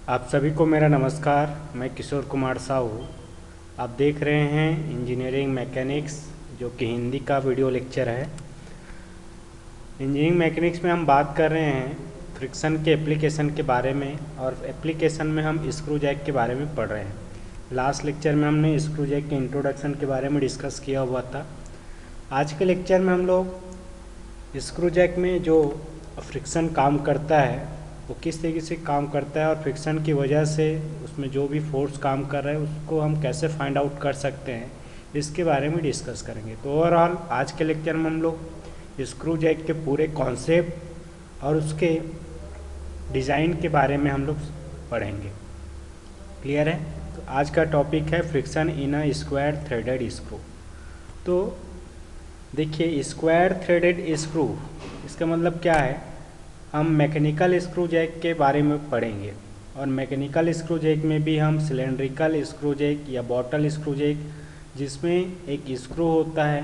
आप सभी को मेरा नमस्कार। मैं किशोर कुमार साहू। आप देख रहे हैं इंजीनियरिंग मैकेनिक्स, जो कि हिंदी का वीडियो लेक्चर है। इंजीनियरिंग मैकेनिक्स में हम बात कर रहे हैं फ्रिक्शन के एप्लीकेशन के बारे में, और एप्लीकेशन में हम स्क्रू जैक के बारे में पढ़ रहे हैं। लास्ट लेक्चर में हमने स्क्रू जैक के इंट्रोडक्शन के बारे में डिस्कस किया हुआ था। आज के लेक्चर में हम लोग स्क्रू जैक में जो फ्रिक्शन काम करता है वो किस तरीके से काम करता है, और फ्रिक्शन की वजह से उसमें जो भी फोर्स काम कर रहा है उसको हम कैसे फाइंड आउट कर सकते हैं, इसके बारे में डिस्कस करेंगे। तो ओवरऑल आज के लेक्चर में हम लोग स्क्रू जैक के पूरे कॉन्सेप्ट और उसके डिज़ाइन के बारे में हम लोग पढ़ेंगे। क्लियर है? तो आज का टॉपिक है friction in a square threaded screw. तो देखिए, स्क्वायर थ्रेडेड स्क्रू इसका मतलब क्या है। हम मैकेनिकल स्क्रू जैक के बारे में पढ़ेंगे, और मैकेनिकल स्क्रू जैक में भी हम सिलेंड्रिकल स्क्रू जैक या बॉटल स्क्रू जैक, जिसमें एक स्क्रू होता है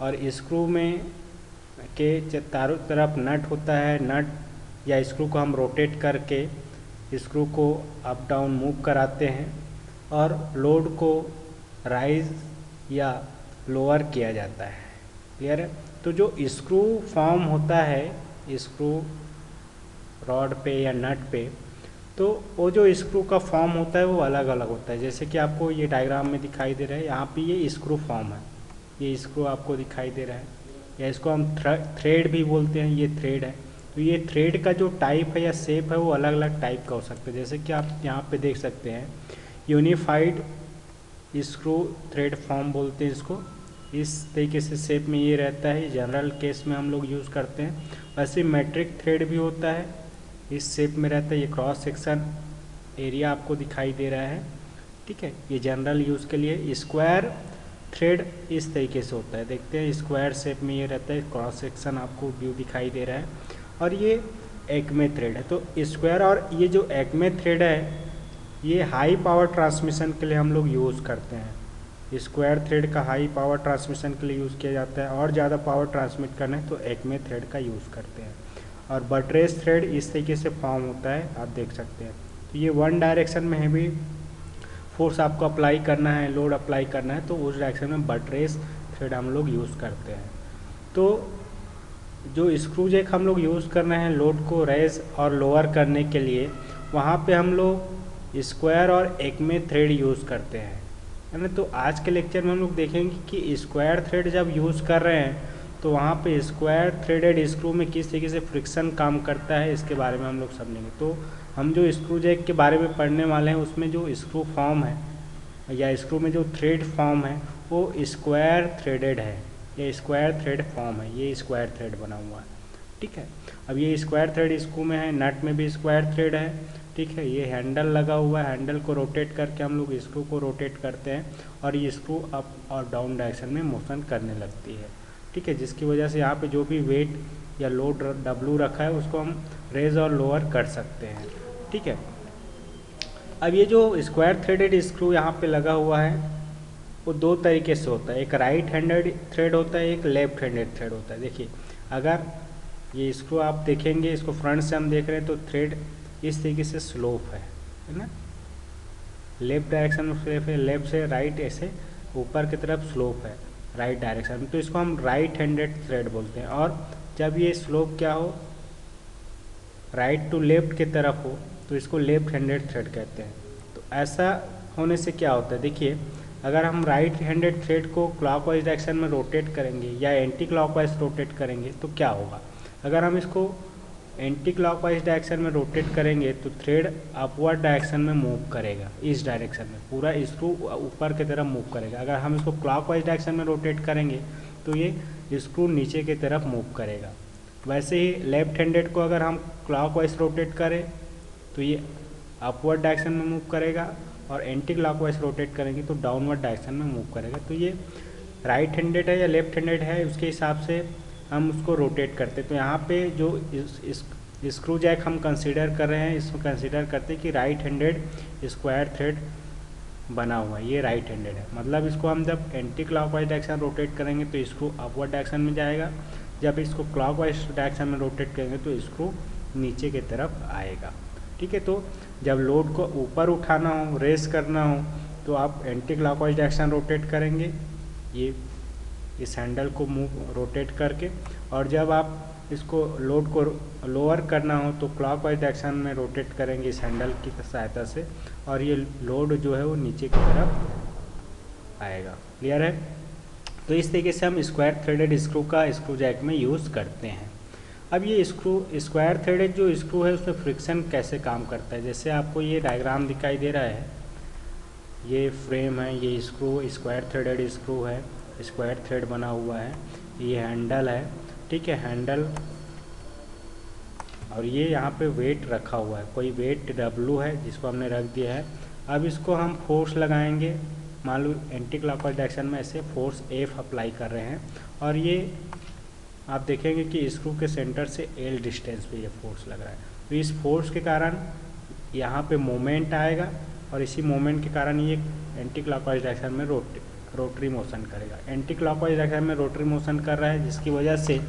और स्क्रू में के चारों तरफ नट होता है। नट या स्क्रू को हम रोटेट करके स्क्रू को अप डाउन मूव कराते हैं और लोड को राइज या लोअर किया जाता है। क्लियर है? तो जो स्क्रू फॉर्म होता है स्क्रू रॉड पे या नट पे, तो वो जो स्क्रू का फॉर्म होता है वो अलग अलग होता है। जैसे कि आपको ये डायग्राम में दिखाई दे रहा है, यहाँ पे ये स्क्रू फॉर्म है, ये स्क्रू आपको दिखाई दे रहा है, या इसको हम थ्रेड भी बोलते हैं, ये थ्रेड है। तो ये थ्रेड का जो टाइप है या शेप है वो अलग अलग टाइप का हो सकता है। जैसे कि आप यहाँ पे देख सकते हैं यूनिफाइड स्क्रू थ्रेड फॉर्म बोलते हैं इसको। इस तरीके से शेप में ये रहता है, जनरल केस में हम लोग यूज़ करते हैं। वैसे मैट्रिक थ्रेड भी होता है, इस शेप में रहता है। ये क्रॉस सेक्शन एरिया आपको दिखाई दे रहा है, ठीक है। ये जनरल यूज़ के लिए। स्क्वायर थ्रेड इस तरीके से होता है, देखते हैं स्क्वायर शेप में ये रहता है, क्रॉस सेक्शन आपको व्यू दिखाई दे रहा है। और ये एक्मे थ्रेड है। तो स्क्वायर और ये जो एक्मे थ्रेड है ये हाई पावर ट्रांसमिशन के लिए हम लोग यूज़ करते हैं। स्क्वायर थ्रेड का हाई पावर ट्रांसमिशन के लिए यूज़ किया जाता है, और ज़्यादा पावर ट्रांसमिट करना है तो एक्मे थ्रेड का यूज़ करते हैं। और बटरेस थ्रेड इस तरीके से फॉर्म होता है, आप देख सकते हैं। तो ये वन डायरेक्शन में हैवी फोर्स आपको अप्लाई करना है, लोड अप्लाई करना है, तो उस डायरेक्शन में बटरेस थ्रेड हम लोग यूज़ करते हैं। तो जो स्क्रू जैक हम लोग यूज़ कर रहे हैं लोड को रेज और लोअर करने के लिए, वहाँ पे हम लोग स्क्वायर और एक्मे थ्रेड यूज़ करते हैं, है ना। तो आज के लेक्चर में हम लोग देखेंगे कि स्क्वायर थ्रेड जब यूज़ कर रहे हैं तो वहाँ पे स्क्वायर थ्रेडेड स्क्रू में किस तरीके से फ्रिक्शन काम करता है, इसके बारे में हम लोग समझेंगे। तो हम जो स्क्रू जैक के बारे में पढ़ने वाले हैं उसमें जो स्क्रू फॉर्म है या स्क्रू में जो थ्रेड फॉर्म है वो स्क्वायर थ्रेडेड है, ये स्क्वायर थ्रेड फॉर्म है, ये स्क्वायर थ्रेड बना हुआ है, ठीक है। अब ये स्क्वायर थ्रेड स्क्रू में है, नट में भी स्क्वायर थ्रेड है, ठीक है। ये हैंडल लगा हुआ है, हैंडल को रोटेट करके हम लोग स्क्रू को रोटेट करते हैं और ये स्क्रू अप और डाउन डायरेक्शन में मोशन करने लगती है, ठीक है। जिसकी वजह से यहाँ पे जो भी वेट या लोड डब्लू रखा है उसको हम रेज और लोअर कर सकते हैं, ठीक है। अब ये जो स्क्वायर थ्रेडेड स्क्रू यहाँ पे लगा हुआ है वो दो तरीके से होता है, एक राइट हैंडेड थ्रेड होता है, एक लेफ्ट हैंडेड थ्रेड होता है। देखिए, अगर ये स्क्रू आप देखेंगे, इसको फ्रंट से हम देख रहे हैं तो थ्रेड इस तरीके से स्लोप है ना, लेफ्ट डायरेक्शन में स्लोप है, लेफ्ट से राइट ऐसे ऊपर की तरफ स्लोप है राइट डायरेक्शन में, तो इसको हम राइट हैंडेड थ्रेड बोलते हैं। और जब ये स्लोप क्या हो, राइट टू लेफ्ट की तरफ हो, तो इसको लेफ्ट हैंडेड थ्रेड कहते हैं। तो ऐसा होने से क्या होता है, देखिए, अगर हम राइट हैंडेड थ्रेड को क्लॉकवाइज डायरेक्शन में रोटेट करेंगे या एंटी क्लॉकवाइज रोटेट करेंगे तो क्या होगा। अगर हम इसको एंटी क्लॉकवाइज डायरेक्शन में रोटेट करेंगे तो थ्रेड अपवर्ड डायरेक्शन में मूव करेगा, इस डायरेक्शन में पूरा स्क्रू ऊपर की तरफ मूव करेगा। अगर हम इसको क्लॉकवाइज डायरेक्शन में रोटेट करेंगे तो ये स्क्रू नीचे की तरफ मूव करेगा। वैसे ही लेफ्ट हैंडेड को अगर हम क्लॉकवाइज रोटेट करें तो ये अपवर्ड डायरेक्शन में मूव करेगा, और एंटी क्लॉकवाइज रोटेट करेंगे तो डाउनवर्ड डायरेक्शन में मूव करेगा। तो ये राइट हैंडेड है या लेफ्ट हैंडेड है उसके हिसाब से हम उसको रोटेट करते हैं। तो यहाँ पे जो स्क्रू जैक हम कंसीडर कर रहे हैं, इसको कंसीडर करते हैं कि राइट हैंडेड स्क्वायर थ्रेड बना हुआ है, ये राइट हैंडेड है। मतलब इसको हम जब एंटी क्लॉकवाइज डायरेक्शन रोटेट करेंगे तो स्क्रू अपवर्ड डायरेक्शन में जाएगा, जब इसको क्लॉकवाइज डायरेक्शन में रोटेट करेंगे तो स्क्रू नीचे की तरफ आएगा। ठीक है। तो जब लोड को ऊपर उठाना हो, रेस करना हो, तो आप एंटी क्लॉकवाइज डायरेक्शन रोटेट करेंगे, ये इस हैंडल को मूव रोटेट करके, और जब आप इसको लोड को लोअर करना हो तो क्लॉकवाइज डायरेक्शन में रोटेट करेंगे इस हैंडल की सहायता से, और ये लोड जो है वो नीचे की तरफ आएगा। क्लियर है? तो इस तरीके से हम स्क्वायर थ्रेडेड स्क्रू का स्क्रू जैक में यूज़ करते हैं। अब ये स्क्वायर थ्रेडेड जो स्क्रू है उसमें फ्रिक्शन कैसे काम करता है, जैसे आपको ये डायग्राम दिखाई दे रहा है, ये फ्रेम है, ये स्क्रू स्क्वायर थ्रेडेड स्क्रू है, स्क्वायर थ्रेड बना हुआ है, ये हैंडल है, ठीक है, हैंडल, और ये यहाँ पे वेट रखा हुआ है, कोई वेट W है जिसको हमने रख दिया है। अब इसको हम फोर्स लगाएंगे, मान लो एंटी क्लॉकवाइज डायरेक्शन में ऐसे फोर्स F अप्लाई कर रहे हैं, और ये आप देखेंगे कि स्क्रू के सेंटर से L डिस्टेंस पे ये फोर्स लग रहा है। तो इस फोर्स के कारण यहाँ पे मोमेंट आएगा, और इसी मोमेंट के कारण ये एंटी क्लॉकवाइज डायरेक्शन में रोटरी मोशन करेगा। एंटी क्लॉकवाइज डायरेक्शन में रोटरी मोशन कर रहा है, जिसकी वजह से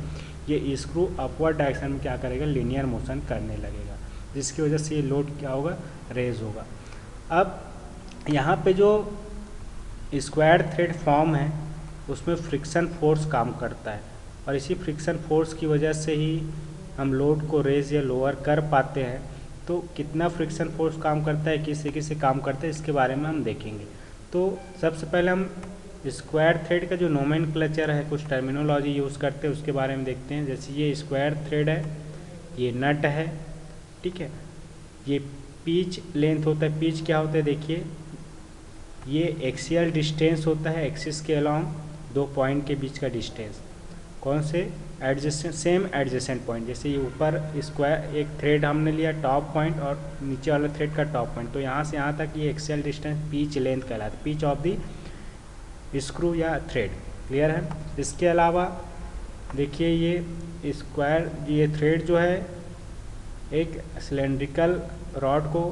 ये स्क्रू अपवर्ड डायरेक्शन में क्या करेगा, लीनियर मोशन करने लगेगा, जिसकी वजह से ये लोड क्या होगा, रेज होगा। अब यहाँ पे जो स्क्वायर थ्रेड फॉर्म है उसमें फ्रिक्शन फोर्स काम करता है, और इसी फ्रिक्शन फोर्स की वजह से ही हम लोड को रेज या लोअर कर पाते हैं। तो कितना फ्रिक्शन फोर्स काम करता है, किस तरीके से काम करता है, इसके बारे में हम देखेंगे। तो सबसे पहले हम स्क्वायर थ्रेड का जो नोमेनक्लेचर है, कुछ टर्मिनोलॉजी यूज़ करते हैं, उसके बारे में देखते हैं। जैसे ये स्क्वायर थ्रेड है, ये नट है, ठीक है, ये पीच लेंथ होता है। पीच क्या होता है, देखिए ये एक्सियल डिस्टेंस होता है, एक्सिस के अलॉन्ग दो पॉइंट के बीच का डिस्टेंस। कौन से, एडजेसेंट, सेम एडजेसेंट पॉइंट। जैसे ये ऊपर स्क्वायर एक थ्रेड हमने लिया टॉप पॉइंट, और नीचे वाला थ्रेड का टॉप पॉइंट, तो यहाँ से यहाँ तक ये एक्सियल डिस्टेंस पीच लेंथ कहलाता है, पीच ऑफ दी स्क्रू या थ्रेड। क्लियर है? इसके अलावा देखिए ये स्क्वायर, ये थ्रेड जो है एक सिलेंड्रिकल रॉड को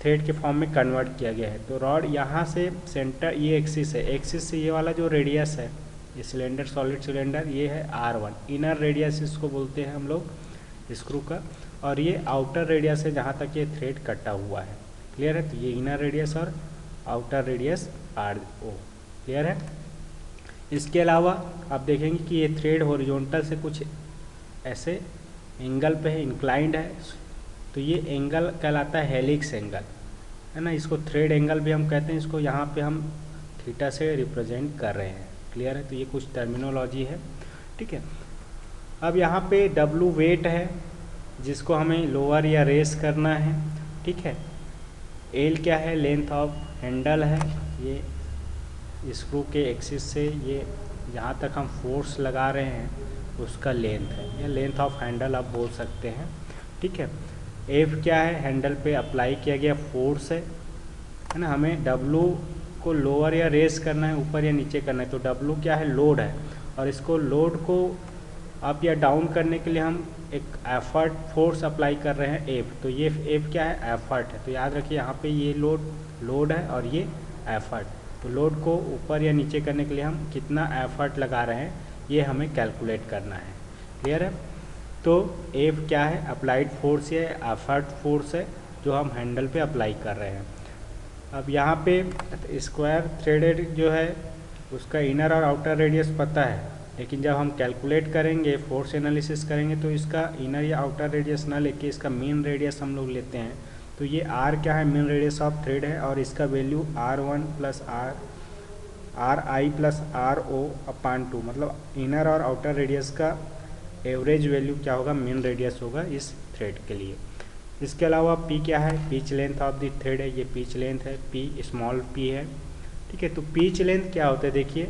थ्रेड के फॉर्म में कन्वर्ट किया गया है। तो रॉड यहाँ से सेंटर, ये एक्सिस है, एक्सिस से ये वाला जो रेडियस है, ये सिलेंडर, सॉलिड सिलेंडर, ये है R1, इनर रेडियस इसको बोलते हैं हम लोग स्क्रू का, और ये आउटर रेडियस है जहाँ तक ये थ्रेड कटा हुआ है। क्लियर है? तो ये इनर रेडियस और आउटर रेडियस RO। क्लियर है? इसके अलावा आप देखेंगे कि ये थ्रेड हॉरिजॉन्टल से कुछ ऐसे एंगल पे है, इंक्लाइंड है, तो ये एंगल कहलाता है हेलिक्स एंगल, है ना। इसको थ्रेड एंगल भी हम कहते हैं, इसको यहाँ पे हम थीटा से रिप्रेजेंट कर रहे हैं। क्लियर है? तो ये कुछ टर्मिनोलॉजी है, ठीक है। अब यहाँ पे W वेट है जिसको हमें लोअर या रेस करना है, ठीक है। L क्या है, लेंथ ऑफ हैंडल है, ये स्क्रू के एक्सिस से ये जहाँ तक हम फोर्स लगा रहे हैं उसका लेंथ है, या लेंथ ऑफ हैंडल आप बोल सकते हैं, ठीक है। F क्या है, हैंडल पे अप्लाई किया गया फोर्स है ना। हमें W को लोअर या रेस करना है, ऊपर या नीचे करना है, तो W क्या है, लोड है, और इसको लोड को अप या डाउन करने के लिए हम एक एफर्ट फोर्स अप्लाई कर रहे हैं F। तो ये F क्या है, एफर्ट है। तो याद रखिए यहाँ पे ये लोड है और ये एफर्ट। तो लोड को ऊपर या नीचे करने के लिए हम कितना एफर्ट लगा रहे हैं ये हमें कैलकुलेट करना है। क्लियर है? तो F क्या है, अप्लाइड फोर्स है, एफर्ट फोर्स है जो हम हैंडल पे अप्लाई कर रहे हैं। अब यहाँ पे स्क्वायर थ्रेडेड जो है उसका इनर और आउटर रेडियस पता है, लेकिन जब हम कैलकुलेट करेंगे, फोर्स एनालिसिस करेंगे, तो इसका इनर या आउटर रेडियस ना लेके इसका मेन रेडियस हम लोग लेते हैं। तो ये R क्या है, मेन रेडियस ऑफ थ्रेड है, और इसका value R1 plus RI plus RO अपान 2, मतलब इनर और आउटर रेडियस का एवरेज वैल्यू क्या होगा, मेन रेडियस होगा इस थ्रेड के लिए। इसके अलावा P क्या है, pitch length of the thread है, ये पिच लेंथ है, P स्मॉल p है, ठीक है। तो पिच लेंथ क्या होता है, देखिए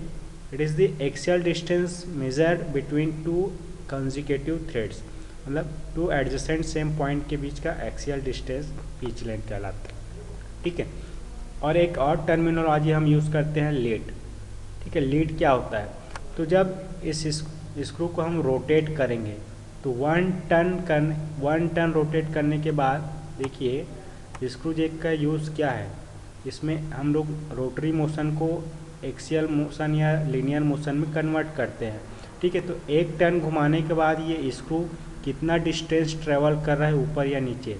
it is the axial distance measured between two consecutive threads, मतलब टू एडजेसेंट सेम पॉइंट के बीच का एक्सियल डिस्टेंस पिच लेंथ कहलाता है, ठीक है। और एक और टर्मिनोलॉजी हम यूज़ करते हैं, लीड, ठीक है। लीड क्या होता है, तो जब इस स्क्रू को हम रोटेट करेंगे तो 1 टन रोटेट करने के बाद देखिए स्क्रू जैक का यूज़ क्या है, इसमें हम लोग रोटरी मोशन को एक्सियल मोशन या लीनियर मोशन में कन्वर्ट करते हैं, ठीक है। तो 1 टन घुमाने के बाद ये स्क्रू कितना डिस्टेंस ट्रेवल कर रहा है ऊपर या नीचे,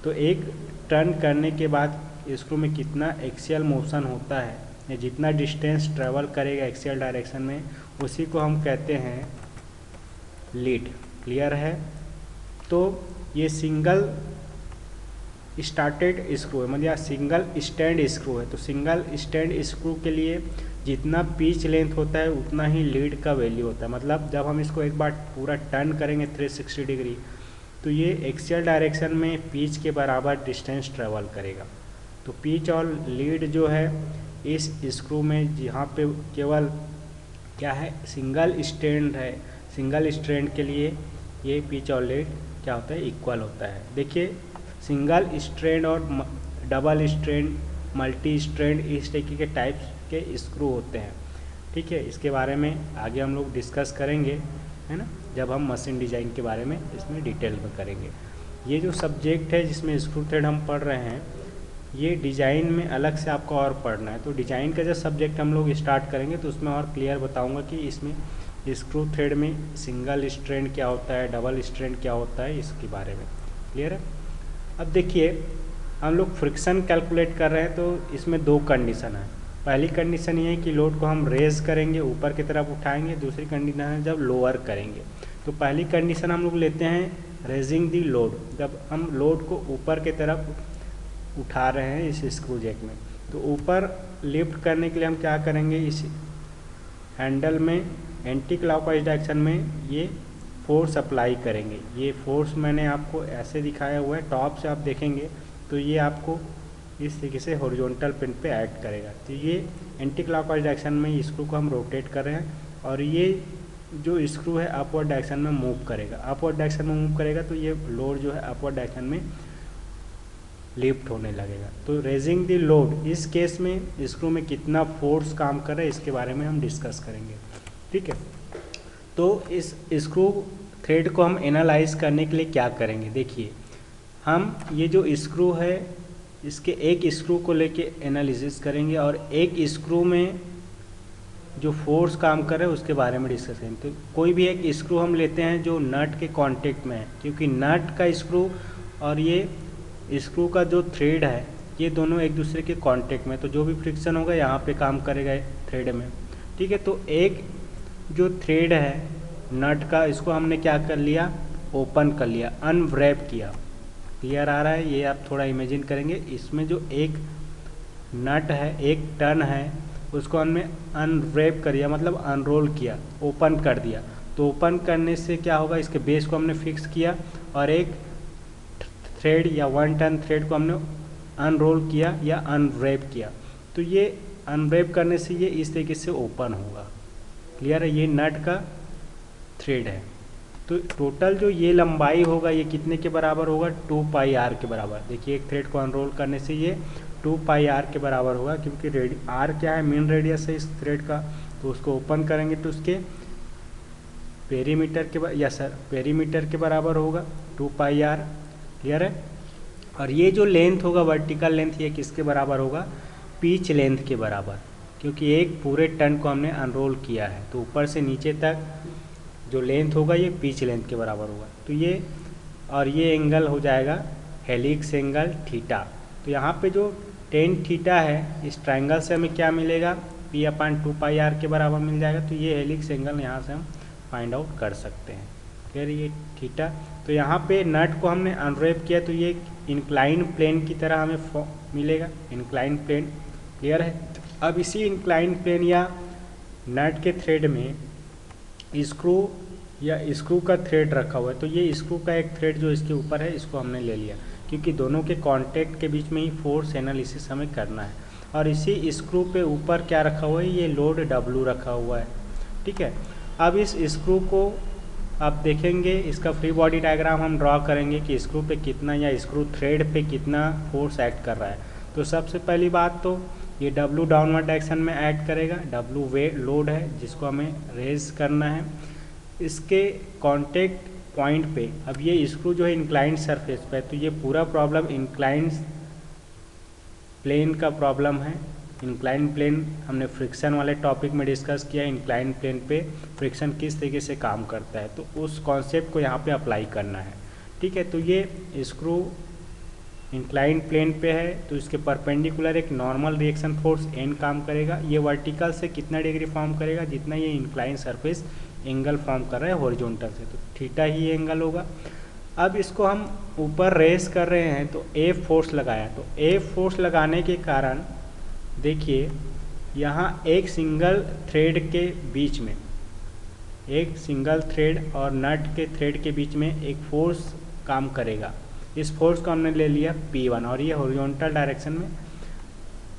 तो एक टर्न करने के बाद स्क्रू में कितना एक्सियल मोशन होता है या जितना डिस्टेंस ट्रेवल करेगा एक्सियल डायरेक्शन में, उसी को हम कहते हैं लीड। क्लियर है? तो ये सिंगल स्टार्टेड स्क्रू है, मतलब सिंगल स्टैंड स्क्रू है। तो सिंगल स्टैंड स्क्रू के लिए जितना पिच लेंथ होता है उतना ही लीड का वैल्यू होता है। मतलब जब हम इसको एक बार पूरा टर्न करेंगे 360 डिग्री, तो ये एक्सियल डायरेक्शन में पिच के बराबर डिस्टेंस ट्रेवल करेगा। तो पिच और लीड जो है इस स्क्रू में, जहाँ पे केवल क्या है, सिंगल स्टैंड है, सिंगल स्ट्रैंड के लिए ये पिच और लीड क्या होता है, इक्वल होता है। देखिए सिंगल स्ट्रैंड और डबल स्ट्रैंड, मल्टी स्ट्रैंड, इस तरीके के टाइप्स के स्क्रू होते हैं। ठीक है, इसके बारे में आगे हम लोग डिस्कस करेंगे, है ना, जब हम मशीन डिज़ाइन के बारे में इसमें डिटेल में करेंगे। ये जो सब्जेक्ट है जिसमें स्क्रू थ्रेड हम पढ़ रहे हैं, ये डिज़ाइन में अलग से आपको और पढ़ना है। तो डिज़ाइन का जब सब्जेक्ट हम लोग स्टार्ट करेंगे तो उसमें और क्लियर बताऊंगा कि इसमें स्क्रू थ्रेड में सिंगल स्ट्रैंड क्या होता है, डबल स्ट्रैंड क्या होता है, इसके बारे में। क्लियर है? अब देखिए हम लोग फ्रिक्शन कैलकुलेट कर रहे हैं, तो इसमें दो कंडीशन है। पहली कंडीशन ये है कि लोड को हम रेज करेंगे, ऊपर की तरफ उठाएंगे। दूसरी कंडीशन है जब लोअर करेंगे। तो पहली कंडीशन हम लोग लेते हैं रेजिंग दी लोड, जब हम लोड को ऊपर की तरफ उठा रहे हैं इस स्क्रू जैक में। तो ऊपर लिफ्ट करने के लिए हम क्या करेंगे, इस हैंडल में एंटी क्लॉकवाइज डायरेक्शन में ये फोर्स अप्लाई करेंगे। ये फोर्स मैंने आपको ऐसे दिखाया हुआ है, टॉप से आप देखेंगे तो ये आपको इस तरीके से हॉरिजॉन्टल पिन पे ऐड करेगा। तो ये एंटी क्लॉकवाइज डायरेक्शन में स्क्रू को हम रोटेट कर रहे हैं, और ये जो स्क्रू है अपवर्ड डायरेक्शन में मूव करेगा। अपवर्ड डायरेक्शन में मूव करेगा तो ये लोड जो है अपवर्ड डायरेक्शन में लिफ्ट होने लगेगा। तो रेजिंग द लोड, इस केस में स्क्रू में कितना फोर्स काम कर रहा है इसके बारे में हम डिस्कस करेंगे। ठीक है, तो इस स्क्रू थ्रेड को हम एनालाइज करने के लिए क्या करेंगे, देखिए हम ये जो स्क्रू है इसके एक स्क्रू को लेके एनालिसिस करेंगे और एक स्क्रू में जो फोर्स काम कर रहा है उसके बारे में डिस्कस करेंगे। तो कोई भी एक स्क्रू हम लेते हैं जो नट के कांटेक्ट में है, क्योंकि नट का स्क्रू और ये स्क्रू का जो थ्रेड है ये दोनों एक दूसरे के कांटेक्ट में, तो जो भी फ्रिक्शन होगा यहाँ पे काम करेगा थ्रेड में। ठीक है, तो एक जो थ्रेड है नट का, इसको हमने क्या कर लिया, ओपन कर लिया, अनव्रैप किया। क्लियर आ रहा है? ये आप थोड़ा इमेजिन करेंगे, इसमें जो एक नट है, एक टर्न है, उसको हमने अनव्रैप कर दिया, मतलब अनरोल किया, ओपन कर दिया। तो ओपन करने से क्या होगा, इसके बेस को हमने फिक्स किया और एक थ्रेड या वन टर्न थ्रेड को हमने अनरोल किया या अनव्रैप किया। तो ये अनव्रैप करने से ये इस तरीके से ओपन होगा। क्लियर है? ये नट का थ्रेड है। तो टोटल जो ये लंबाई होगा ये कितने के बराबर होगा, 2 पाई आर के बराबर। देखिए एक थ्रेड को अनरोल करने से ये 2 पाई आर के बराबर होगा, क्योंकि आर क्या है, मेन रेडियस है इस थ्रेड का। तो उसको ओपन करेंगे तो उसके पेरीमीटर के पेरीमीटर के बराबर होगा 2 पाई आर। क्लियर है? और ये जो लेंथ होगा, वर्टिकल लेंथ, ये किसके बराबर होगा, पिच लेंथ के बराबर, क्योंकि एक पूरे टर्न को हमने अनरोल किया है। तो ऊपर से नीचे तक जो लेंथ होगा ये पिच लेंथ के बराबर होगा। तो ये और ये एंगल हो जाएगा हेलिक्स एंगल थीटा। तो यहाँ पे जो टेन थीटा है, इस ट्रायंगल से हमें क्या मिलेगा, P/2 पाई आर के बराबर मिल जाएगा। तो ये हेलिक्स एंगल यहाँ से हम फाइंड आउट कर सकते हैं। फिर ये थीटा, तो यहाँ पे नट को हमने अनरैप किया तो ये इंक्लाइन प्लेन की तरह हमें मिलेगा, इंक्लाइन प्लेन। क्लियर है? अब इसी इंक्लाइन प्लेन या नट के थ्रेड में स्क्रू या स्क्रू का थ्रेड रखा हुआ है। तो ये स्क्रू का एक थ्रेड जो इसके ऊपर है इसको हमने ले लिया, क्योंकि दोनों के कांटेक्ट के बीच में ही फोर्स एनालिसिस हमें करना है। और इसी स्क्रू पे ऊपर क्या रखा हुआ है, ये लोड W रखा हुआ है। ठीक है, अब इस स्क्रू को आप देखेंगे, इसका फ्री बॉडी डायग्राम हम ड्रॉ करेंगे कि स्क्रू पे कितना या स्क्रू थ्रेड पे कितना फोर्स एक्ट कर रहा है। तो सबसे पहली बात तो ये W डाउनवर्ड डायरेक्शन में ऐड करेगा, W वेट लोड है जिसको हमें रेज करना है। इसके कांटेक्ट पॉइंट पे अब ये स्क्रू जो है इंक्लाइंड सरफेस पे, तो ये पूरा प्रॉब्लम इंक्लाइंड प्लेन का प्रॉब्लम है। इंक्लाइंड प्लेन हमने फ्रिक्शन वाले टॉपिक में डिस्कस किया, इंक्लाइंड प्लेन पे फ्रिक्शन किस तरीके से काम करता है, तो उस कॉन्सेप्ट को यहाँ पे अप्लाई करना है। ठीक है, तो ये स्क्रू इंक्लाइन प्लेन पे है तो इसके परपेंडिकुलर एक नॉर्मल रिएक्शन फोर्स एन काम करेगा। ये वर्टिकल से कितना डिग्री फॉर्म करेगा, जितना ये इंक्लाइन सरफेस एंगल फॉर्म कर रहा है हॉरिजॉन्टल से, तो थीटा ही एंगल होगा। अब इसको हम ऊपर रेस कर रहे हैं तो एफ फोर्स लगाया, तो एफ फोर्स लगाने के कारण देखिए यहाँ एक सिंगल थ्रेड के बीच में, एक सिंगल थ्रेड और नट के थ्रेड के बीच में एक फोर्स काम करेगा। इस फोर्स को हमने ले लिया P1 और ये हॉरिजॉन्टल डायरेक्शन में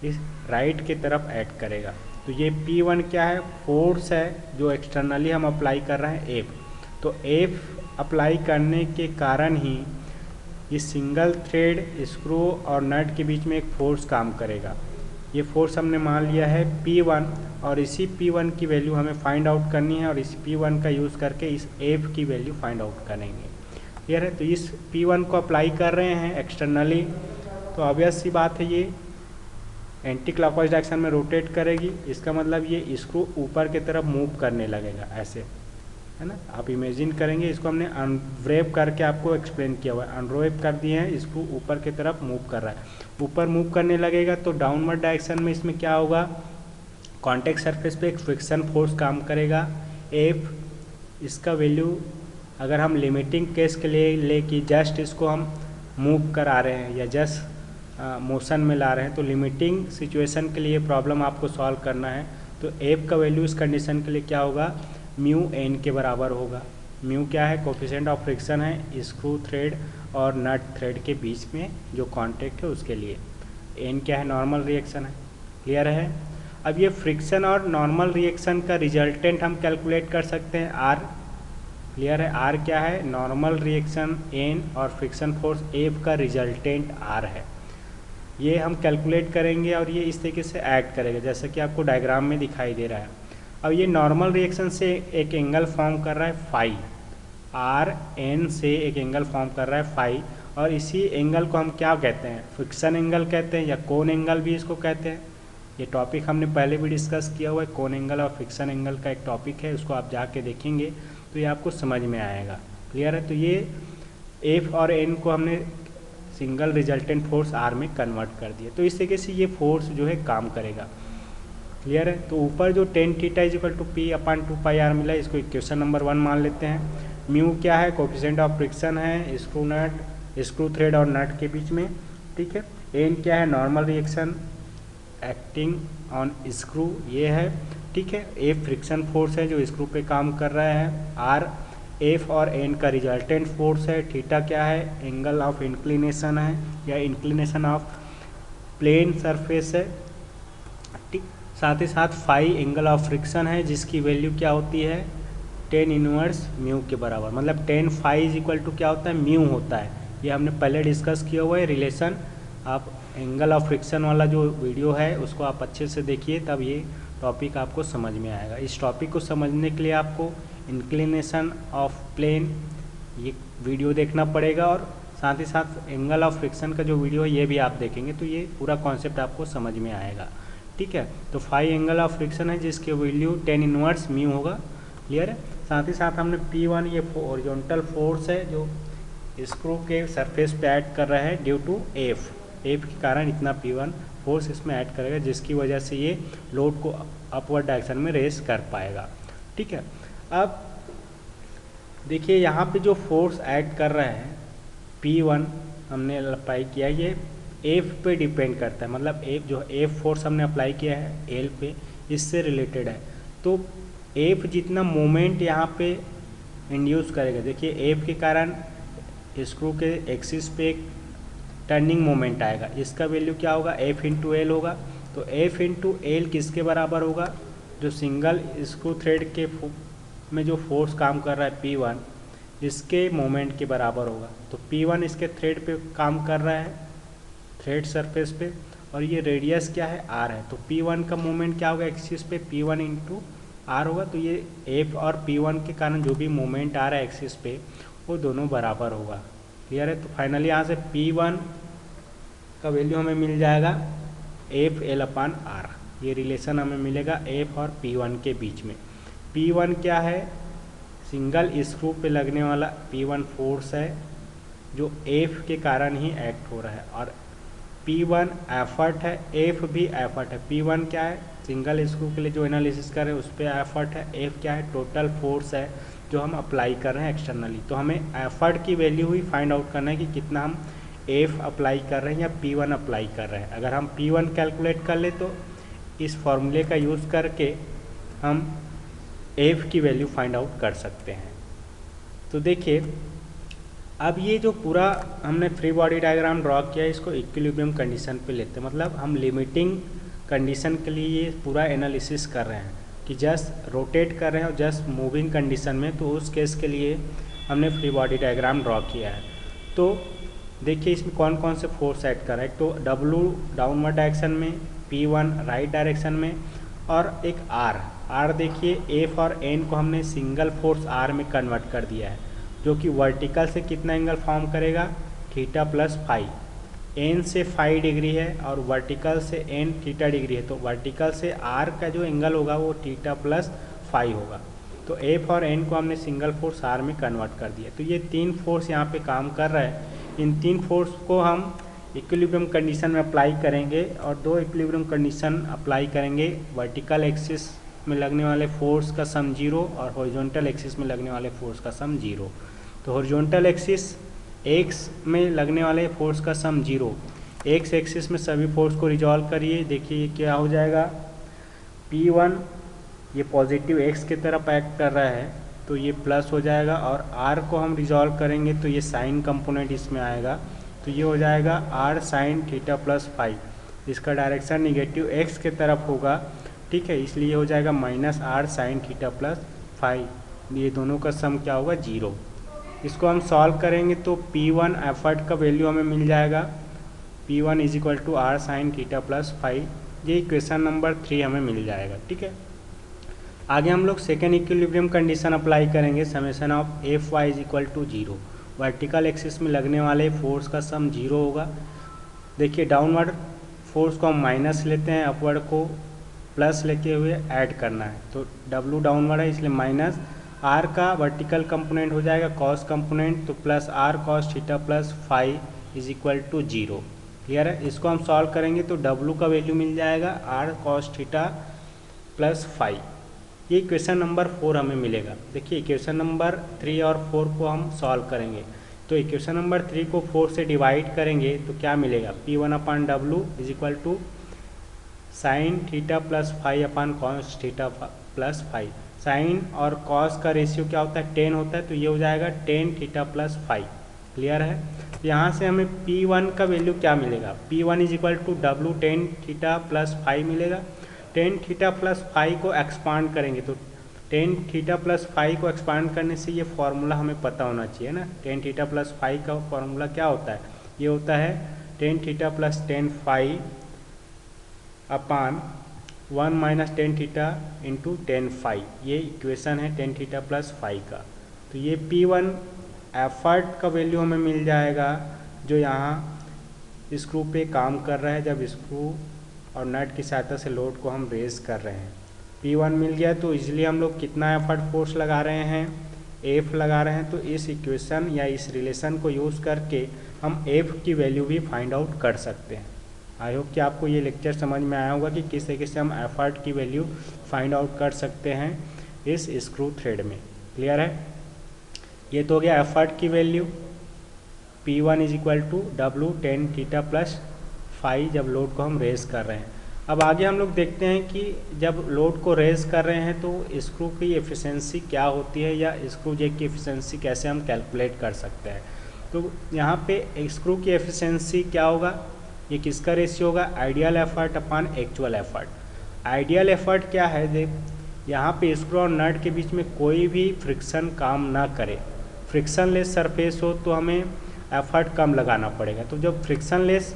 इस राइट की तरफ ऐड करेगा। तो ये P1 क्या है, फोर्स है जो एक्सटर्नली हम अप्लाई कर रहे हैं F। तो F अप्लाई करने के कारण ही ये सिंगल थ्रेड स्क्रू और नट के बीच में एक फोर्स काम करेगा। ये फोर्स हमने मान लिया है P1 और इसी P1 की वैल्यू हमें फाइंड आउट करनी है और इस P1 का यूज़ करके इस F की वैल्यू फाइंड आउट करेंगे। क्लियर है। तो इस P1 को अप्लाई कर रहे हैं एक्सटर्नली, तो ऑब्वियस सी बात है ये एंटी क्लॉकवाइज डायरेक्शन में रोटेट करेगी। इसका मतलब ये स्क्रू ऊपर की तरफ मूव करने लगेगा, ऐसे है ना। आप इमेजिन करेंगे, इसको हमने अनव्रेप करके आपको एक्सप्लेन किया हुआ है। अनव्रेप कर दिए हैं, इसको ऊपर की तरफ मूव कर रहा है। ऊपर मूव करने लगेगा तो डाउनवर्ड डायरेक्शन में इसमें क्या होगा, कॉन्टैक्ट सरफेस पे एक फ्रिक्शन फोर्स काम करेगा एफ। इसका वैल्यू अगर हम लिमिटिंग केस के लिए ले कि जस्ट इसको हम मूव करा रहे हैं या जस्ट मोशन में ला रहे हैं, तो लिमिटिंग सिचुएशन के लिए प्रॉब्लम आपको सॉल्व करना है। तो एफ का वैल्यू इस कंडीशन के लिए क्या होगा, म्यू एन के बराबर होगा। म्यू क्या है, कोफिशिएंट ऑफ फ्रिक्शन है स्क्रू थ्रेड और नट थ्रेड के बीच में जो कॉन्टैक्ट है उसके लिए। एन क्या है, नॉर्मल रिएक्शन है। क्लियर है। अब ये फ्रिक्शन और नॉर्मल रिएक्शन का रिजल्टेंट हम कैलकुलेट कर सकते हैं आर। क्लियर है। आर क्या है, नॉर्मल रिएक्शन एन और फ्रिक्शन फोर्स एफ का रिजल्टेंट आर है। ये हम कैलकुलेट करेंगे और ये इस तरीके से एक्ट करेगा जैसा कि आपको डायग्राम में दिखाई दे रहा है। अब ये नॉर्मल रिएक्शन से एक एंगल फॉर्म कर रहा है फाई, आर एन से एक एंगल फॉर्म कर रहा है फाई, और इसी एंगल को हम क्या कहते हैं, फ्रिक्शन एंगल कहते हैं या कोन एंगल भी इसको कहते हैं। ये टॉपिक हमने पहले भी डिस्कस किया हुआ है, कोन एंगल और फ्रिक्शन एंगल का एक टॉपिक है, उसको आप जाके देखेंगे तो ये आपको समझ में आएगा। क्लियर है। तो ये एफ और एन को हमने सिंगल रिजल्टेंट फोर्स आर में कन्वर्ट कर दिया, तो इस तरीके से ये फोर्स जो है काम करेगा। क्लियर है। तो ऊपर जो tan theta equal to P upon 2 pi R मिला, इसको इक्वेशन नंबर 1 मान लेते हैं। म्यू क्या है, कोफिशिएंट ऑफ फ्रिक्शन है स्क्रू थ्रेड और नट के बीच में। ठीक है। एन क्या है, normal reaction acting on screw, ये है। ठीक है। एफ फ्रिक्शन फोर्स है जो स्क्रू पे काम कर रहा है। आर एफ और एन का रिजल्टेंट फोर्स है। थीटा क्या है, एंगल ऑफ इंक्लिनेशन है या इंक्लिनेशन ऑफ प्लेन सरफेस है। ठीक। साथ ही साथ फाई एंगल ऑफ फ्रिक्शन है जिसकी वैल्यू क्या होती है, टेन इनवर्स म्यू के बराबर। मतलब tan phi is equal to क्या होता है, म्यू होता है। ये हमने पहले डिस्कस किया हुआ है रिलेशन। आप एंगल ऑफ फ्रिक्शन वाला जो वीडियो है उसको आप अच्छे से देखिए, तब ये टॉपिक आपको समझ में आएगा। इस टॉपिक को समझने के लिए आपको इंक्लिनेशन ऑफ प्लेन ये वीडियो देखना पड़ेगा और साथ ही साथ एंगल ऑफ फ्रिक्शन का जो वीडियो है ये भी आप देखेंगे तो ये पूरा कॉन्सेप्ट आपको समझ में आएगा। ठीक है। तो फाई एंगल ऑफ फ्रिक्शन है जिसकी वैल्यू 10 इनवर्स म्यू होगा। क्लियर है। साथ ही साथ हमने P1 ये हॉरिजॉन्टल फोर्स है जो स्क्रू के सरफेस पे ऐड कर रहा है ड्यू टू एफ के कारण इतना P1 फोर्स इसमें ऐड करेगा जिसकी वजह से ये लोड को अपवर्ड डायरेक्शन में रेस कर पाएगा। ठीक है। अब देखिए यहाँ पे जो फोर्स ऐड कर रहा है P1 हमने अप्लाई किया, ये एफ पे डिपेंड करता है। मतलब एफ जो एफ फोर्स हमने अप्लाई किया है एल पे, इससे रिलेटेड है। तो एफ जितना मोमेंट यहाँ पे इंड्यूस करेगा, देखिए एफ के कारण स्क्रू के एक्सिस पे एक टर्निंग मोमेंट आएगा, इसका वैल्यू क्या होगा, एफ इंटू एल होगा। तो एफ इंटू एल किसके बराबर होगा, जो सिंगल स्क्रू थ्रेड के में जो फोर्स काम कर रहा है P1 इसके मोमेंट के बराबर होगा। तो P1 इसके थ्रेड पे काम कर रहा है, थ्रेड सरफेस पे, और ये रेडियस क्या है, R है। तो P1 का मोमेंट क्या होगा एक्सिस पे, P1 इंटू R होगा। तो ये F और P1 के कारण जो भी मोमेंट आ रहा है एक्सिस पे वो दोनों बराबर होगा। क्लियर है। तो फाइनली यहाँ से P1 का वैल्यू हमें मिल जाएगा FL/R। ये रिलेशन हमें मिलेगा F और P1 के बीच में। P1 क्या है, सिंगल स्क्रू पे लगने वाला P1 फोर्स है जो एफ के कारण ही एक्ट हो रहा है, और P1 एफर्ट है, एफ भी एफर्ट है। P1 क्या है, सिंगल स्क्रू के लिए जो एनालिसिस कर रहे हैं उस पर एफर्ट है। एफ क्या है, टोटल फोर्स है जो हम अप्लाई कर रहे हैं एक्सटर्नली। तो हमें एफर्ट की वैल्यू ही फाइंड आउट करना है कि कितना हम एफ अप्लाई कर रहे हैं या P1 अप्लाई कर रहे हैं। अगर हम P1 कैलकुलेट कर ले तो इस फॉर्मूले का यूज़ करके हम एफ की वैल्यू फाइंड आउट कर सकते हैं। तो देखिए, अब ये जो पूरा हमने फ्री बॉडी डायग्राम ड्रॉ किया है, इसको इक्विलिब्रियम कंडीशन पे लेते हैं। मतलब हम लिमिटिंग कंडीशन के लिए ये पूरा एनालिसिस कर रहे हैं कि जस्ट रोटेट कर रहे हैं और जस्ट मूविंग कंडीशन में, तो उस केस के लिए हमने फ्री बॉडी डायग्राम ड्रॉ किया है। तो देखिए इसमें कौन कौन से फोर्स एक्ट कर रहा है। तो W डाउनवर्ड डायरेक्शन में, P1 राइट डायरेक्शन में, और एक R देखिए एफ और एन को हमने सिंगल फोर्स R में कन्वर्ट कर दिया है, जो कि वर्टिकल से कितना एंगल फॉर्म करेगा, थीटा प्लस फाई। एन से 5 डिग्री है और वर्टिकल से एन थीटा डिग्री है, तो वर्टिकल से आर का जो एंगल होगा वो थीटा प्लस फाई होगा। तो एफ और एन को हमने सिंगल फोर्स आर में कन्वर्ट कर दिया। तो ये 3 फोर्स यहाँ पे काम कर रहा है। इन 3 फोर्स को हम इक्विलिब्रियम कंडीशन में अप्लाई करेंगे, और 2 इक्विलिब्रियम कंडीशन अप्लाई करेंगे। वर्टिकल एक्सिस में लगने वाले फोर्स का सम 0 और हॉरिजॉन्टल एक्सिस में लगने वाले फोर्स का सम 0। तो हॉरिजॉन्टल एक्सिस एक्स में लगने वाले फोर्स का सम 0। एक्स एक्सिस में सभी फोर्स को रिजॉल्व करिए, देखिए क्या हो जाएगा। P1 ये पॉजिटिव एक्स की तरफ एक्ट कर रहा है तो ये प्लस हो जाएगा, और R को हम रिजॉल्व करेंगे तो ये साइन कंपोनेंट इसमें आएगा, तो ये हो जाएगा R sine theta plus phi. इसका डायरेक्शन निगेटिव एक्स की तरफ होगा, ठीक है, इसलिए हो जाएगा minus R sine theta plus phi. ये दोनों का सम क्या होगा, 0। इसको हम सॉल्व करेंगे तो P1 एफर्ट का वैल्यू हमें मिल जाएगा, P1 is equal to R sine theta plus phi. ये इक्वेशन नंबर 3 हमें मिल जाएगा, ठीक है। आगे हम लोग सेकेंड इक्विलिब्रियम कंडीशन अप्लाई करेंगे, summation of F Y is equal to 0। Vertical axis में लगने वाले फोर्स का सम 0 होगा। देखिए डाउनवर्ड फोर्स को हम माइनस लेते हैं, अपवर्ड को प्लस लेते हुए ऐड करना है। तो W डाउनवर्ड है इसलिए माइनस R का वर्टिकल कंपोनेंट हो जाएगा कॉस कंपोनेंट, तो plus R cos theta plus phi is equal to 0। Clear है। इसको हम सॉल्व करेंगे तो W का वैल्यू मिल जाएगा R cos theta plus phi. ये इक्वेशन नंबर 4 हमें मिलेगा। देखिए इक्वेशन नंबर 3 और 4 को हम सॉल्व करेंगे, तो इक्वेशन नंबर 3 को 4 से डिवाइड करेंगे तो क्या मिलेगा, P1 upon W is equal to sine theta plus phi upon cos theta plus phi. Sine और कॉस का रेशियो क्या होता है, 10 होता है, तो ये हो जाएगा 10 थीटा प्लस फाई। क्लियर है। तो यहाँ से हमें P1 का वैल्यू क्या मिलेगा, P1 is equal to W 10 theta plus phi मिलेगा। 10 थीटा प्लस फाई को एक्सपांड करेंगे तो 10 थीटा प्लस फाई को एक्सपांड करने से ये फार्मूला हमें पता होना चाहिए ना। 10 थीटा प्लस फाई का फार्मूला क्या होता है, ये होता है 10 थीटा प्लस 10 फाई अपान 1 माइनस 10 थीटा इंटू 10 फाई। ये इक्वेशन है 10 थीटा प्लस फाई का। तो ये P1 एफर्ट का वैल्यू हमें मिल जाएगा जो यहाँ स्क्रू पे काम कर रहा है, जब स्क्रू और नट की सहायता से लोड को हम रेज कर रहे हैं। P1 मिल गया तो इजीली हम लोग कितना एफर्ट फोर्स लगा रहे हैं, F लगा रहे हैं। तो इस इक्वेशन या इस रिलेशन को यूज़ करके हम F की वैल्यू भी फाइंड आउट कर सकते हैं। आई होप कि आपको ये लेक्चर समझ में आया होगा कि किस तरीके से हम एफर्ट की वैल्यू फाइंड आउट कर सकते हैं इस स्क्रू थ्रेड में। क्लियर है। ये तो हो गया एफर्ट की value, P1 is equal to W 10 theta plus phi जब लोड को हम रेज कर रहे हैं। अब आगे हम लोग देखते हैं कि जब लोड को रेज कर रहे हैं तो स्क्रू की एफिशिएंसी क्या होती है, या स्क्रू जैक की एफिशिएंसी कैसे हम कैलकुलेट कर सकते हैं। तो यहाँ पे स्क्रू की एफिशिएंसी क्या होगा, ये किसका रेशियो होगा, आइडियल एफर्ट अपान एक्चुअल एफर्ट। आइडियल एफर्ट क्या है, देख यहाँ पे स्क्रू और नट के बीच में कोई भी फ्रिक्शन काम ना करे, फ्रिक्शनलेस सरफेस हो तो हमें एफर्ट कम लगाना पड़ेगा। तो जब फ्रिक्शनलेस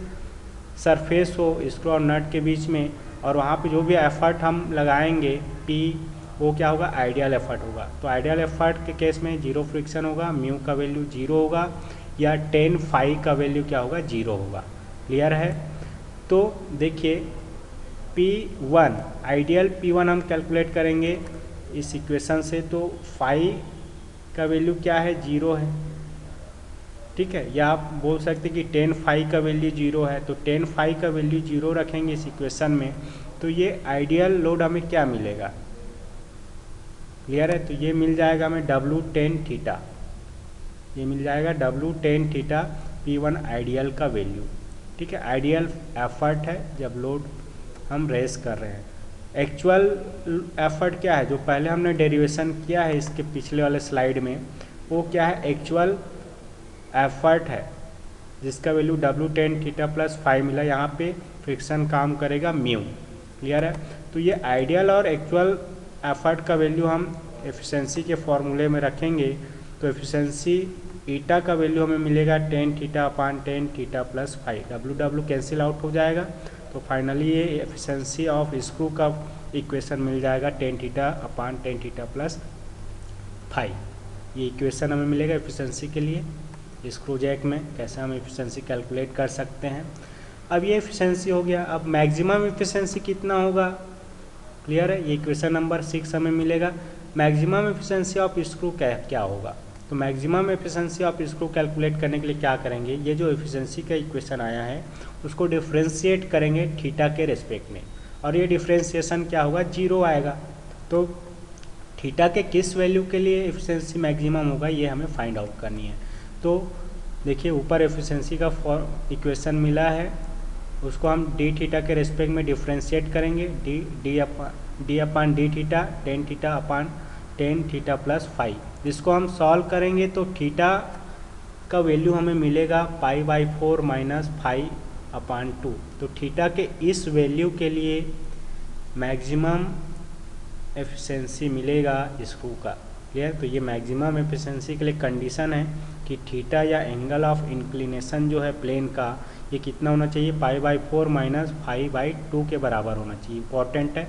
सरफेस हो स्क्रू और नट के बीच में, और वहाँ पे जो भी एफर्ट हम लगाएंगे P वो क्या होगा, आइडियल एफर्ट होगा। तो आइडियल एफर्ट के केस में 0 फ्रिक्शन होगा, म्यू का वैल्यू 0 होगा, या 10 फाई का वैल्यू क्या होगा, 0 होगा। क्लियर है। तो देखिए P1 आइडियल P1 हम कैलकुलेट करेंगे इस इक्वेशन से, तो फाई का वैल्यू क्या है, 0 है। ठीक है। या आप बोल सकते कि टेन फाई का वैल्यू 0 है, तो टेन फाई का वैल्यू 0 रखेंगे इस इक्वेशन में, तो ये आइडियल लोड हमें क्या मिलेगा, क्लियर है। तो ये मिल जाएगा हमें डब्लू टेन थीटा, ये मिल जाएगा W tan theta P1 ideal का वैल्यू, ठीक है। आइडियल एफर्ट है जब लोड हम रेस कर रहे हैं। एक्चुअल एफर्ट क्या है, जो पहले हमने डेरिवेशन किया है इसके पिछले वाले स्लाइड में, वो क्या है, एक्चुअल एफर्ट है जिसका value W ten theta plus 5 मिला। यहाँ पे फ्रिक्शन काम करेगा म्यू, क्लियर है। तो ये आइडियल और एक्चुअल एफर्ट का वैल्यू हम एफिशिएंसी के फॉर्मूले में रखेंगे, तो एफिशिएंसी ईटा का वैल्यू हमें मिलेगा ten theta upon tan theta plus 5, W W cancel out हो जाएगा, तो फाइनली ये एफिशिएंसी ऑफ स्क्रू का इक्वेशन मिल जाएगा ten theta upon tan theta plus 5। ये इक्वेशन हमें मिलेगा एफिशिएंसी के लिए स्क्रू जैक में, कैसे हम एफिशिएंसी कैलकुलेट कर सकते हैं। अब ये एफिशिएंसी हो गया, अब मैक्सिमम एफिशिएंसी कितना होगा, क्लियर है। ये इक्वेशन नंबर 6 हमें मिलेगा। मैक्सिमम एफिशिएंसी ऑफ स्क्रू क्या होगा, तो maximum efficiency of screw calculate करने के लिए क्या करेंगे, ये जो एफिशिएंसी का इक्वेशन आया है उसको डिफ्रेंशिएट करेंगे थीटा के रेस्पेक्ट में, और ये डिफ्रेंशिएशन क्या होगा, 0 आएगा। तो थीटा के किस वैल्यू के लिए एफिशिएंसी मैक्सिमम होगा, ये हमें फाइंड आउट करनी है। तो देखिए ऊपर एफिशिएंसी का इक्वेशन मिला है, उसको हम डी थीटा के रेस्पेक्ट में डिफ्रेंशिएट करेंगे, d upon d theta tan theta upon tan theta plus 5। इसको हम सॉल्व करेंगे तो थीटा का वैल्यू हमें मिलेगा π/4 माइनस 5/2। तो थीटा के इस वैल्यू के लिए मैक्सिमम एफिशिएंसी मिलेगा स्क्रू का, क्लियर। तो ये मैक्सिमम एफिशिएंसी के लिए कंडीशन है कि थीटा या एंगल ऑफ इंक्लिनेशन जो है प्लेन का, ये कितना होना चाहिए, π/4 माइनस 5/2 के बराबर होना चाहिए, इंपॉर्टेंट है,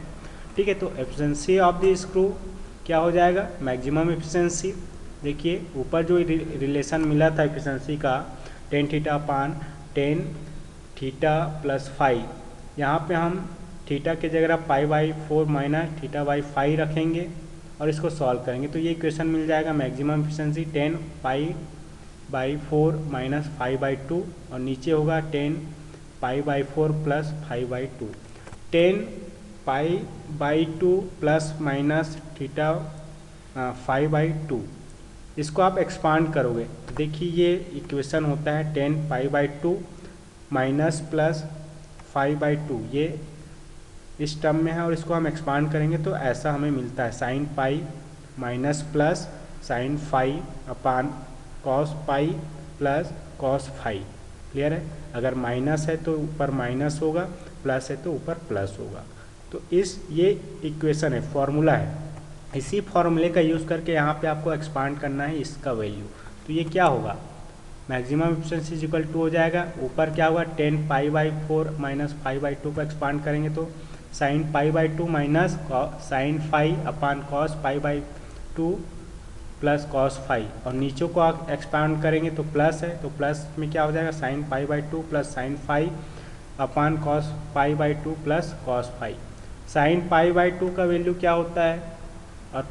ठीक है। तो एफिशिएंसी ऑफ द स्क्रू क्या हो जाएगा, मैक्सिमम एफिशिएंसी। देखिए ऊपर जो रिलेशन मिला था एफिशिएंसी का ten theta upon tan theta plus 5, यहाँ पे हम थीटा की जगह π/4 माइनस θ/5 रखेंगे और इसको सॉल्व करेंगे, तो ये इक्वेशन मिल जाएगा मैक्सिमम एफिशिएंसी 10 π/4 माइनस 5/2, और नीचे होगा 10 π/4 प्लस 5/2, 10 π/2 प्लस माइनस θ5/2। इसको आप एक्सपांड करोगे तो देखिए ये इक्वेशन होता है 10 π/2 माइनस प्लस 5/2, ये इस टर्म में है, और इसको हम एक्सपांड करेंगे तो ऐसा हमें मिलता है sine pi minus plus sine 5 upon cos pi plus cos 5, clear है। अगर माइनस है तो ऊपर माइनस होगा, प्लस है तो ऊपर प्लस होगा। तो ये इक्वेशन है, फॉर्मूला है, इसी फॉर्मूले का यूज़ करके यहाँ पे आपको एक्सपांड करना है इसका वैल्यू। तो ये क्या होगा, मैक्सिमम एफिशिएंसी इक्वल टू हो जाएगा, ऊपर क्या होगा 10 π/4 माइनस 5/2 को एक्सपांड करेंगे तो sine π/2 minus sine 5 upon cos π/2 plus cos 5, और नीचे को आप एक्सपांड करेंगे तो प्लस है, तो प्लस में क्या हो जाएगा sine π/2 plus sine 5 upon cos π/2 plus cos 5। Sine π/2 का वैल्यू क्या होता है और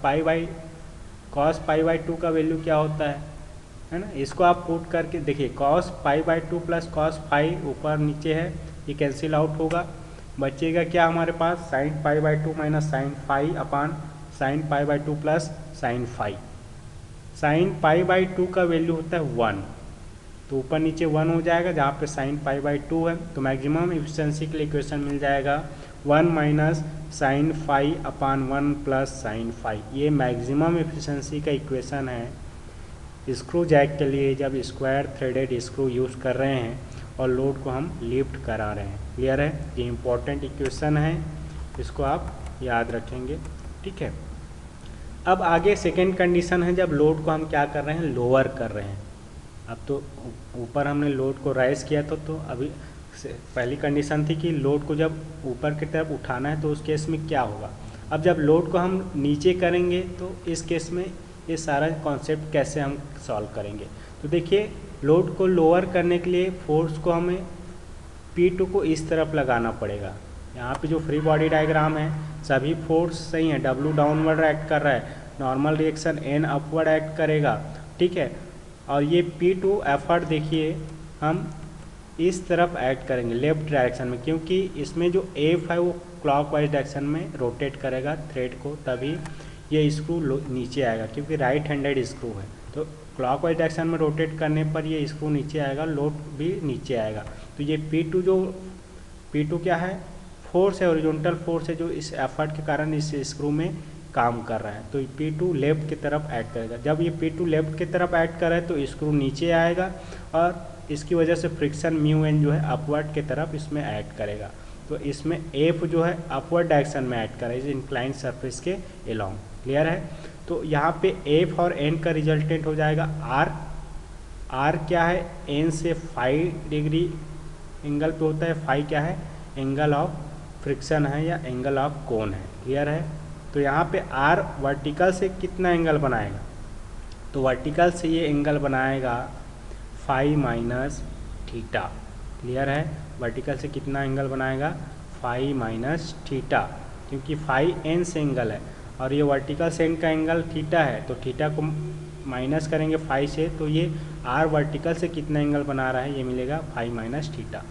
कॉस π/2 का वैल्यू क्या होता है ना। इसको आप पुट करके देखिए, कॉस π/2 प्लस कॉस 5 ऊपर नीचे है, ये कैंसिल आउट होगा, बचेगा क्या हमारे पास sine π/2 minus sine 5 upon sine π/2 plus sine 5। Sine π/2 का वैल्यू होता है 1, तो ऊपर नीचे 1 हो जाएगा जहाँ पे साइन π/2 है। तो मैक्सिमम एफिशिएंसी के लिए इक्वेशन मिल जाएगा 1 माइनस साइन 5 अपान 1 प्लस साइन 5। ये मैक्सिमम एफिशिएंसी का इक्वेशन है स्क्रू जैक के लिए जब स्क्वायर थ्रेडेड स्क्रू यूज़ कर रहे हैं और लोड को हम लिफ्ट करा रहे हैं, क्लियर है। ये इंपॉर्टेंट इक्वेशन है, इसको आप याद रखेंगे, ठीक है। अब आगे सेकेंड कंडीशन है जब लोड को हम क्या कर रहे हैं, लोअर कर रहे हैं। अब तो ऊपर हमने लोड को राइज किया तो अभी पहली कंडीशन थी कि लोड को जब ऊपर की तरफ उठाना है तो उस केस में क्या होगा। अब जब लोड को हम नीचे करेंगे तो इस केस में ये सारा कॉन्सेप्ट कैसे हम सॉल्व करेंगे। तो देखिए लोड को लोअर करने के लिए फोर्स को हमें P2 को इस तरफ लगाना पड़ेगा। यहाँ पे जो फ्री बॉडी डायग्राम है सभी फोर्स सही है, W डाउनवर्ड एक्ट कर रहा है, normal reaction N upward act करेगा, ठीक है। और ये P2 एफर्ट देखिए हम इस तरफ ऐड करेंगे लेफ्ट डायरेक्शन में, क्योंकि इसमें जो F है वो क्लॉकवाइज डायरेक्शन में रोटेट करेगा थ्रेड को, तभी ये स्क्रू नीचे आएगा, क्योंकि राइट हैंडेड स्क्रू है। तो क्लॉकवाइज डायरेक्शन में रोटेट करने पर ये स्क्रू नीचे आएगा, लोड भी नीचे आएगा। तो ये P2 क्या है, फोर्स है, ओरिजेंटल फोर्स है जो इस एफर्ट के कारण इस स्क्रू में काम कर रहा है। तो P2 लेफ्ट की तरफ ऐड करेगा। जब ये P2 लेफ्ट की तरफ ऐड कर रहा है तो स्क्रू नीचे आएगा और इसकी वजह से फ्रिक्शन म्यू एन जो है अपवर्ड की तरफ इसमें ऐड करेगा। तो इसमें F जो है अपवर्ड डायरेक्शन में ऐड करेगा इस इंक्लाइंड सरफेस के एलोंग। क्लियर है। तो यहाँ पे F और N का रिजल्टेंट हो जाएगा R क्या है, N से 5 डिग्री एंगल पे होता है। फाई क्या है, एंगल ऑफ फ्रिक्शन है या एंगल ऑफ कोन है। क्लियर है। तो यहाँ पे R वर्टिकल से कितना एंगल बनाएगा, तो वर्टिकल से ये एंगल बनाएगा फाई माइनस थीटा। क्लियर है। वर्टिकल से कितना एंगल बनाएगा, फाई माइनस थीटा, क्योंकि फाई एन से एंगल है और ये वर्टिकल से एन का एंगल थीटा है, तो थीटा को माइनस करेंगे फाई से, तो ये आर वर्टिकल से कितना एंगल बना रहा है, ये मिलेगा फाई माइनस थीटा।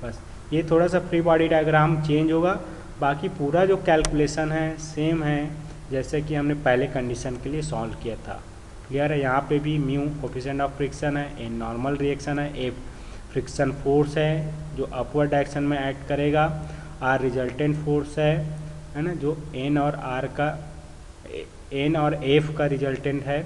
बस ये थोड़ा सा फ्री बॉडी डायग्राम चेंज होगा, बाकी पूरा जो कैलकुलेशन है सेम है जैसे कि हमने पहले कंडीशन के लिए सॉल्व किया था। क्लियर है। यहाँ पे भी म्यू कोफिशिएंट ऑफ फ्रिक्शन है, एन नॉर्मल रिएक्शन है, एफ फ्रिक्शन फोर्स है जो अपवर्ड डायरेक्शन में ऐड करेगा, आर रिजल्टेंट फोर्स है ना, जो एन और एफ का रिजल्टेंट है,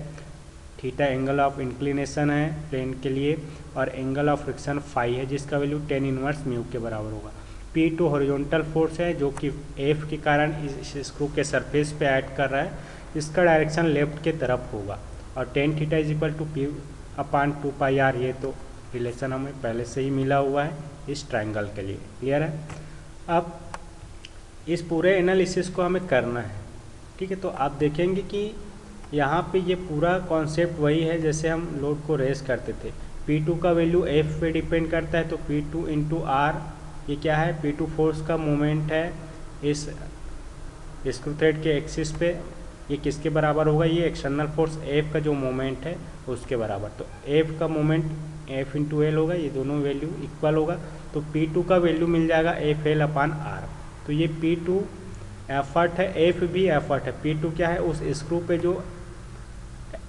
थीटा एंगल ऑफ इंक्लिनेशन है प्लेन के लिए, और एंगल ऑफ फ्रिक्शन फाई है जिसका वैल्यू 10 इनवर्स म्यू के बराबर होगा। P2 हॉरिजॉन्टल फोर्स है जो कि F के कारण इस स्क्रू के सरफेस पे ऐड कर रहा है, इसका डायरेक्शन लेफ्ट के तरफ होगा, और tan theta is equal to P/2πr, ये तो रिलेशन हमें पहले से ही मिला हुआ है इस ट्रायंगल के लिए। क्लियर है। अब इस पूरे एनालिसिस को हमें करना है। ठीक है। तो आप देखेंगे कि यहाँ पे ये पूरा कॉन्सेप्ट वही है जैसे हम लोड को रेस करते थे। P2 का वैल्यू F पे डिपेंड करता है, तो P2 इंटू R ये क्या है, P2 फोर्स का मोमेंट है इस स्क्रू थ्रेड के एक्सिस पे, ये किसके बराबर होगा, ये एक्सटर्नल फोर्स F का जो मोमेंट है उसके बराबर। तो F का मोमेंट F इंटू एल होगा, ये दोनों वैल्यू इक्वल होगा, तो P2 का वैल्यू मिल जाएगा FL/R। तो ये P2 एफर्ट है, F भी एफर्ट है। P2 क्या है, उस स्क्रू पे जो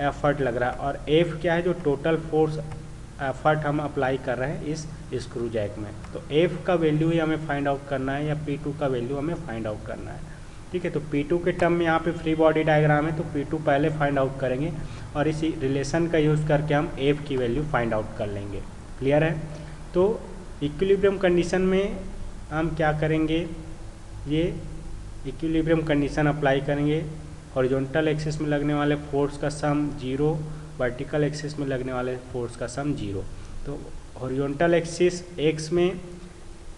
एफर्ट लग रहा है, और F क्या है, जो टोटल फोर्स एफर्ट हम अप्लाई कर रहे हैं इस स्क्रू जैक में। तो F का वैल्यू ही हमें फाइंड आउट करना है या P2 का वैल्यू हमें फाइंड आउट करना है। ठीक है। तो P2 के टर्म में यहाँ पे फ्री बॉडी डायग्राम है, तो P2 पहले फाइंड आउट करेंगे और इसी रिलेशन का यूज़ करके हम F की वैल्यू फाइंड आउट कर लेंगे। क्लियर है। तो इक्विलिब्रियम कंडीशन में हम क्या करेंगे, ये इक्विलिब्रियम कंडीशन अप्लाई करेंगे। हॉरिजॉन्टल एक्सिस में लगने वाले फोर्स का सम 0, वर्टिकल एक्सिस में लगने वाले फोर्स का सम 0। तो हॉरिजॉन्टल एक्सिस एक्स में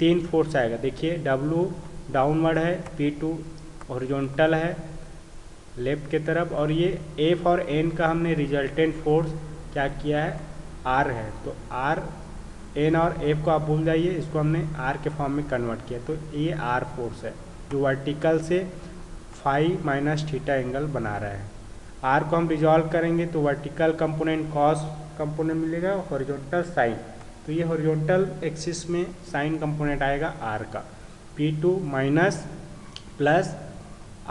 3 फोर्स आएगा। देखिए W डाउनवर्ड है, P2 हॉरिजॉन्टल है लेफ्ट की तरफ, और ये F और N का हमने रिजल्टेंट फोर्स क्या किया है, R है। तो R, N और F को आप भूल जाइए, इसको हमने R के फॉर्म में कन्वर्ट किया, तो ये R फोर्स है जो वर्टिकल से फाई माइनस थीटा एंगल बना रहा है। R को हम रिजॉल्व करेंगे तो वर्टिकल कंपोनेंट कॉस कंपोनेंट मिलेगा, हॉरिजॉन्टल साइन, तो ये हॉरिजॉन्टल एक्सिस में साइन कंपोनेंट आएगा R का, P2 minus plus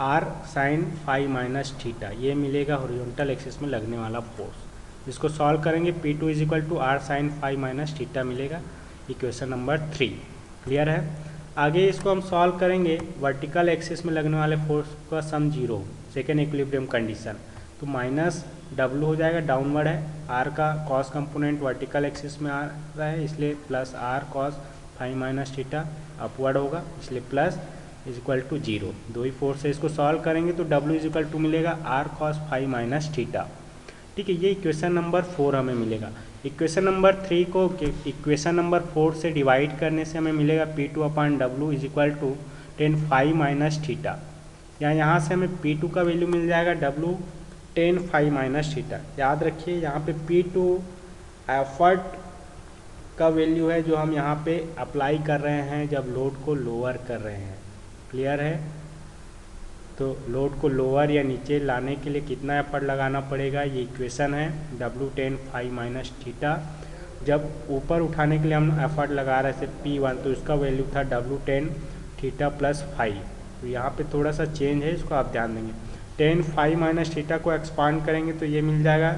R sine phi minus theta, ये मिलेगा हॉरिजॉन्टल एक्सिस में लगने वाला फोर्स। इसको सॉल्व करेंगे P2 is equal to R sine phi minus theta मिलेगा, इक्वेशन नंबर 3। क्लियर है। आगे इसको हम सॉल्व करेंगे, वर्टिकल एक्सिस में लगने वाले फोर्स का सम 0, सेकेंड इक्विलिब्रियम कंडीशन, तो माइनस W हो जाएगा, डाउनवर्ड है, R का कॉस कंपोनेंट वर्टिकल एक्सिस में आ रहा है इसलिए plus R cos phi minus theta, upward होगा इसलिए प्लस इज इक्वल टू 0। दो ही फोर्स है, इसको सॉल्व करेंगे तो W इज इक्वल टू मिलेगा R cos phi minus theta. ठीक है। ये इक्वेशन नंबर 4 हमें मिलेगा। इक्वेशन नंबर 3 को इक्वेशन नंबर 4 से डिवाइड करने से हमें मिलेगा P2/W is equal to 10 phi minus theta, या यहाँ से हमें P2 का वैल्यू मिल जाएगा W 10 फाई माइनस थीटा। याद रखिए यहाँ पे P2 एफर्ट का वैल्यू है जो हम यहाँ पे अप्लाई कर रहे हैं जब लोड को लोअर कर रहे हैं। क्लियर है। तो लोड को लोअर या नीचे लाने के लिए कितना एफर्ट लगाना पड़ेगा, ये इक्वेशन है W10 फाई माइनस थीटा। जब ऊपर उठाने के लिए हम एफर्ट लगा रहे थे P1, तो इसका वैल्यू था W10 थीटा प्लस फाई। तो यहाँ पे थोड़ा सा चेंज है, इसको आप ध्यान देंगे। 10 फाई माइनस थीटा को एक्सपांड करेंगे तो ये मिल जाएगा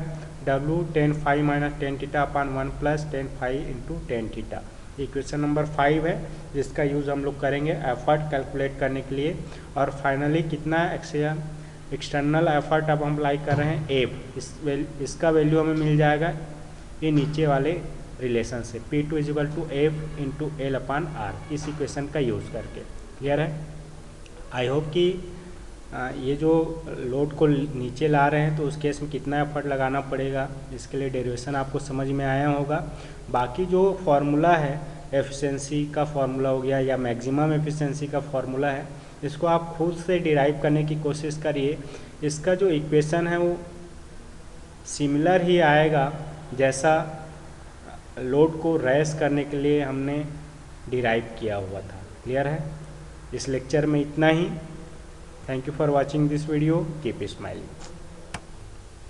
W10 phi minus 10 theta upon 1 plus 10 phi into 10 theta. Equation number 5 है, जिसका यूज़ हम लोग करेंगे एफर्ट कैलकुलेट करने के लिए। और फाइनली कितना एक्सटर्नल एफर्ट अब हम अप्लाई कर रहे हैं एफ, इसका वैल्यू हमें मिल जाएगा ये नीचे वाले रिलेशन से P2 is equal to F into L upon R, इस इक्वेशन का यूज़ करके। क्लियर है? आई होप कि ये जो लोड को नीचे ला रहे हैं तो उस केस में कितना एफर्ट लगाना पड़ेगा, इसके लिए डेरिवेशन आपको समझ में आया होगा। बाकी जो फार्मूला है एफिशिएंसी का फार्मूला हो गया या मैक्सिमम एफिशिएंसी का फार्मूला है, इसको आप खुद से डिराइव करने की कोशिश करिए। इसका जो इक्वेशन है वो सिमिलर ही आएगा जैसा लोड को रेस करने के लिए हमने डिराइव किया हुआ था। क्लियर है? इस लेक्चर में इतना ही। Thank you for watching this video. Keep smiling.